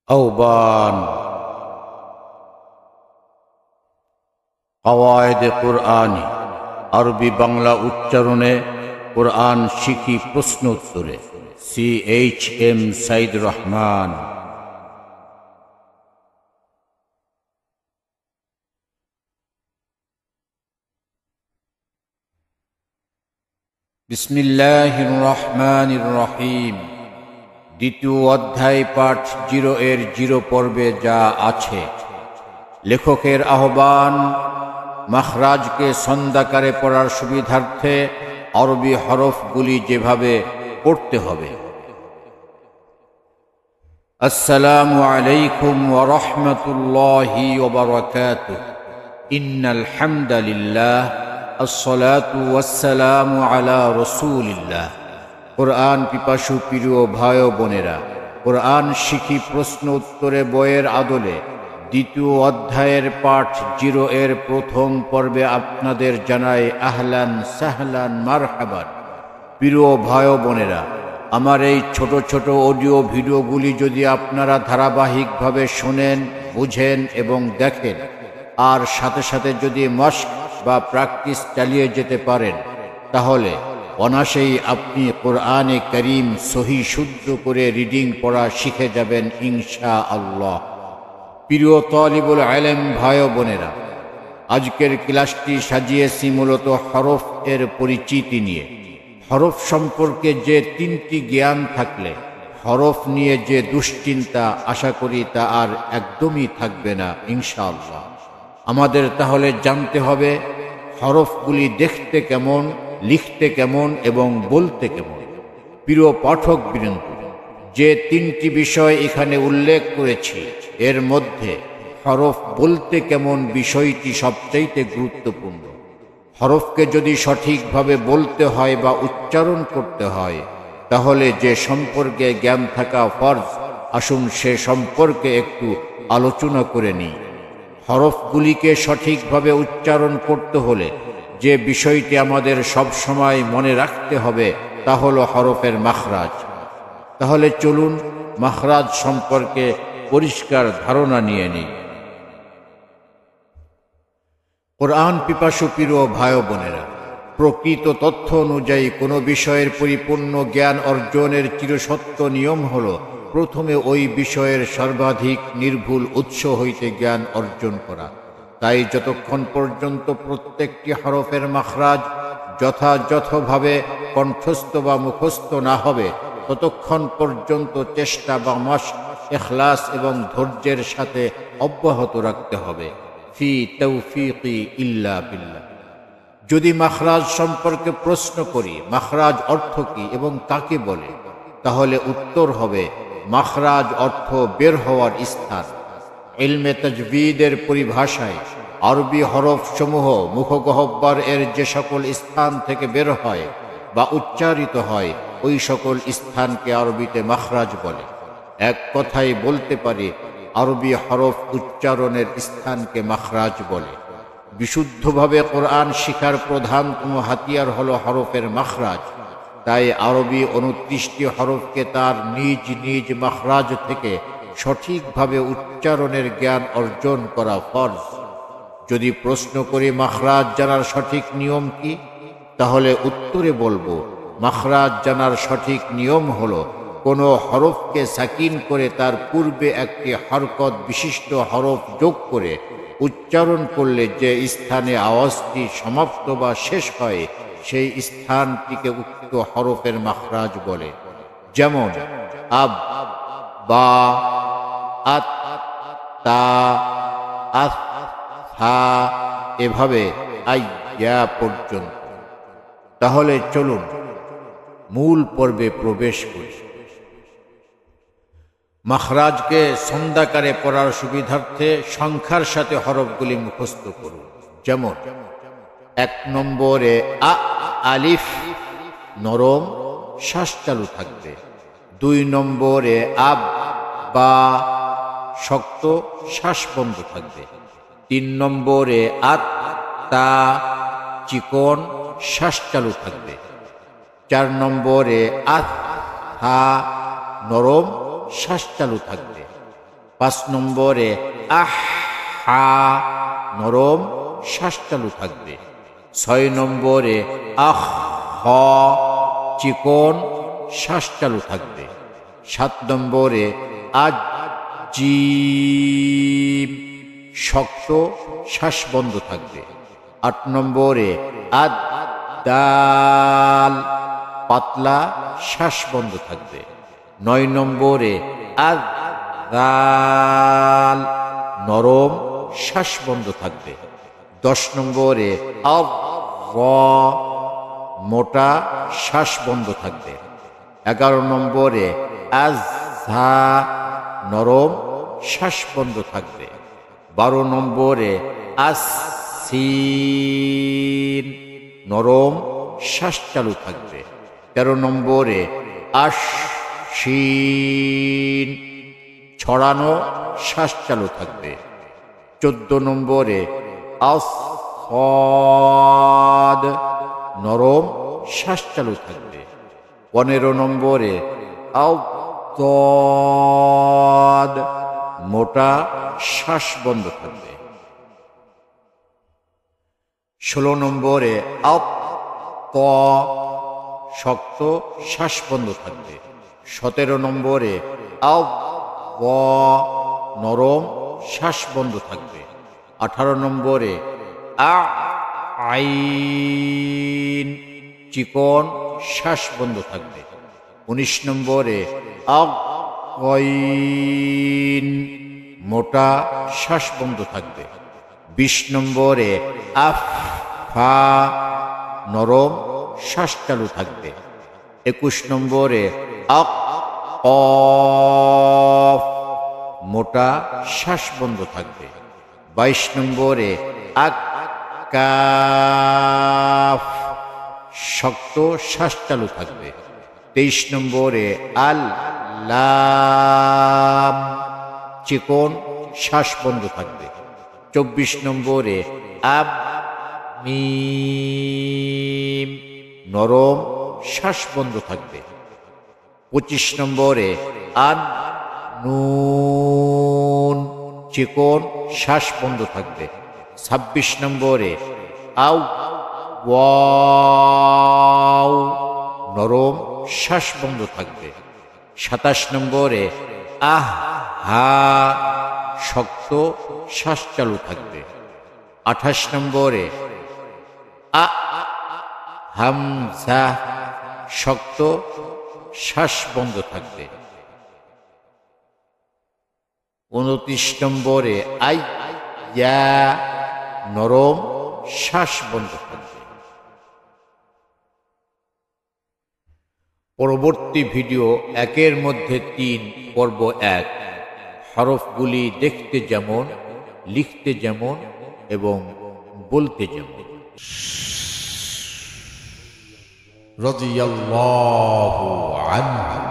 আহ্বান কওয়ায়েদে কুরআনী আরবি বাংলা উচ্চারণে কুরআন শিখি প্রশ্ন উত্তরে CHM সাইদ রহমান। বিসমিল্লাহির রহমানির রহিম। দ্বিতীয় অধ্যায় পাঠ 0 পর্বে যা আছে। লেখকের আহ্বান মাখরাজকে ছন্দাকারে পড়ার সুবিধার্থে আরবি হরফগুলি যেভাবে পড়তে হবে। আসসালামু আলাইকুম ওয়া রাহমাতুল্লাহি ওয়া বারাকাতুহু। ইন্নাল হামদালিল্লাহ আসসালাতু ওয়াসসালামু আলা রাসূলিল্লাহ। কোরআন পিপাসু প্রিয় ভাই ও বোনেরা, কোরআন শিখি প্রশ্ন উত্তরে বইয়ের আদলে দ্বিতীয় অধ্যায়ের পাঠ 0 প্রথম পর্বে আপনাদের জানাই আহলান সাহলান মারহাবান। প্রিয় ভাই ও বোনেরা, আমার এই ছোট ছোট অডিও ভিডিওগুলি যদি আপনারা ধারাবাহিকভাবে শোনেন, বুঝেন এবং দেখেন, আর সাথে সাথে যদি মশক বা প্র্যাকটিস চালিয়ে যেতে পারেন, তাহলে অনায়াসেই আপনি কোরআনে কারীম সহি শুদ্ধ করে রিডিং পড়া শিখে যাবেন ইনশাআল্লাহ। প্রিয় তালিবুল ইলম ভাই ও বোনেরা, আজকের ক্লাসটি সাজিয়েছি মূলত হরফ এর পরিচিতি নিয়ে। হরফ সম্পর্কে যে 3টি জ্ঞান থাকলে হরফ নিয়ে যে দুশ্চিন্তা, আশা করি তা আর একদমই থাকবে না ইনশাআল্লাহ। আমাদের তাহলে জানতে হবে হরফগুলি দেখতে কেমন, লিখতে কেমন এবং বলতে কেমন। প্রিয় পাঠক বৃন্দ, যে 3টি বিষয় এখানে উল্লেখ করেছি, এর মধ্যে হরফ বলতে কেমন বিষয়টি সবচাইতে গুরুত্বপূর্ণ। হরফকে যদি সঠিকভাবে বলতে হয় বা উচ্চারণ করতে হয়, তাহলে যে সম্পর্কে জ্ঞান থাকা ফরজ, আসুন সে সম্পর্কে একটু আলোচনা করে নিই। হরফগুলিকে সঠিকভাবে উচ্চারণ করতে হলে যে বিষয়টি আমাদের সব সময় মনে রাখতে হবে তা হলো হরফের মাখরাজ। তাহলে চলুন মাখরাজ সম্পর্কে পরিষ্কার ধারণা নিয়ে নিই। কোরআন পিপাসু প্রিয় ভাই ও বোনেরা, প্রকৃত তথ্য অনুযায়ী কোনো বিষয়ের পরিপূর্ণ জ্ঞান অর্জনের চিরসত্য নিয়ম হল প্রথমে ওই বিষয়ের সর্বাধিক নির্ভুল উৎস হইতে জ্ঞান অর্জন করা। তাই যতক্ষণ পর্যন্ত প্রত্যেকটি হরফের মাখরাজ যথাযথভাবে কণ্ঠস্থ বা মুখস্থ না হবে, ততক্ষণ পর্যন্ত চেষ্টা বা মশক, ইখলাস এবং ধৈর্যের সাথে অব্যাহত রাখতে হবে। ফি তৌফিকি ইল্লা বিল্লাহ। যদি মাখরাজ সম্পর্কে প্রশ্ন করি, মাখরাজ অর্থ কি এবং কাকে বলে, তাহলে উত্তর হবে মাখরাজ অর্থ বের হওয়ার স্থান। ইলমে তাজবীদের পরিভাষায় আরবি হরফ সমূহ মুখগহ্বর এর যে সকল স্থান থেকে বের হয় বা উচ্চারিত হয়, ওই সকল স্থানকে আরবিতে মাখরাজ বলে। এক কথায় বলতে পারি, আরবি হরফ উচ্চারণের স্থানকে মাখরাজ বলে। বিশুদ্ধভাবে কোরআন শিখার প্রধানতম হাতিয়ার হলো হরফের মাখরাজ। তাই আরবি 29টি হরফকে তার নিজ নিজ মাখরাজ থেকে সঠিকভাবে উচ্চারণের জ্ঞান অর্জন করা ফরজ। যদি প্রশ্ন করি মাখরাজ জানার সঠিক নিয়ম কি, তাহলে উত্তরে বলবো মাখরাজ জানার সঠিক নিয়ম হলো কোনো হরফকে সাকিন করে তার পূর্বে একটি হরকত বিশিষ্ট হরফ যোগ করে উচ্চারণ করলে যে স্থানে আওয়াজটি সমাপ্ত বা শেষ হয়, সেই স্থানটিকে উক্ত হরফের মাখরাজ বলে। যেমন আব, বা, আত, তা, আস, হা, এভাবে আইয়া পর্যন্ত। তাহলে চলুন মূল পর্বে প্রবেশ করি। মাখরাজকে ছন্দাকারে পড়ার সুবিধার্থে সংখ্যার সাথে হরফগুলি মুখস্থ করুন। যেমন 1 নম্বরে আ, আলিফ নরম, শ্বাস চালু থাকবে। 2 নম্বরে আব, বা শক্ত, শ্বাস বন্ধ থাকবে। 3 নম্বরে আত, তা চিকন, শ্বাস চালু থাকবে। 4 নম্বরে আত, হা নরম, শ্বাস চালু থাকবে। 5 নম্বরে আহ হা নরম শ্বাস চালু থাকবে। 6 নম্বরে আহ হ চিকন শ্বাস চালু থাকবে। 7 নম্বরে আজ জিম শক্ত শ্বাস বন্ধ থাকবে। 8 নম্বরে আদ দাল পাতলা শ্বাস বন্ধ থাকবে। 9 নম্বরে আদ দাল নরম শ্বাস বন্ধ থাকবে। 10 নম্বরে আদ র মোটা শ্বাস বন্ধ থাকবে। 11 নম্বরে আজ ঝা নরম শ্বাস বন্ধ থাকবে। 12 নম্বরে আসিন নরম শ্বাস চালু থাকবে। 13 নম্বরে আশিন ছড়ানো শ্বাস চালু থাকবে। 14 নম্বরে আসদ নরম শ্বাস চালু থাকবে। 15 নম্বরে আওতাদ মোটা শ্বাস বন্ধ থাকবে। 16 নম্বরে আত শক্ত শ্বাস বন্ধ থাকবে। 17 নম্বরে আও নরম শ্বাস বন্ধ থাকবে। 18 নম্বরে আইন চিকন শ্বাস বন্ধ থাকবে। 19 নম্বরে আগইন মোটা শ্বাস বন্ধ থাকবে। 20 নম্বরে আফা নরম শ্বাস চালু থাকবে। 21 নম্বরে আক মোটা শ্বাস বন্ধ থাকবে। 22 নম্বরে আকাফ শক্ত শ্বাস চালু থাকবে। 23 নম্বরে আল লাম চিকন শ্বাস বন্ধ থাকবে। 24 নম্বরে আব মিম নরম শ্বাস বন্ধ থাকবে। 25 নম্বরে আন নুন চিকন শ্বাস বন্ধ থাকবে। 26 নম্বরে আও ওয়াও নরম শ্বাস বন্ধ থাকবে। 27 নম্বরে আহ হা শক্ত শ্বাস চালু থাকবে। 28 নম্বরে আ হামজা শক্ত শ্বাস বন্ধ থাকবে। 29 নম্বরে আই ইয়া নরম শ্বাস বন্ধ থাকবে। পরবর্তী ভিডিও 1-এর মধ্যে 3 পর্ব 1 হরফগুলি দেখতে যেমন, লিখতে যেমন এবং বলতে যেমন। রাদিয়াল্লাহু আনহু।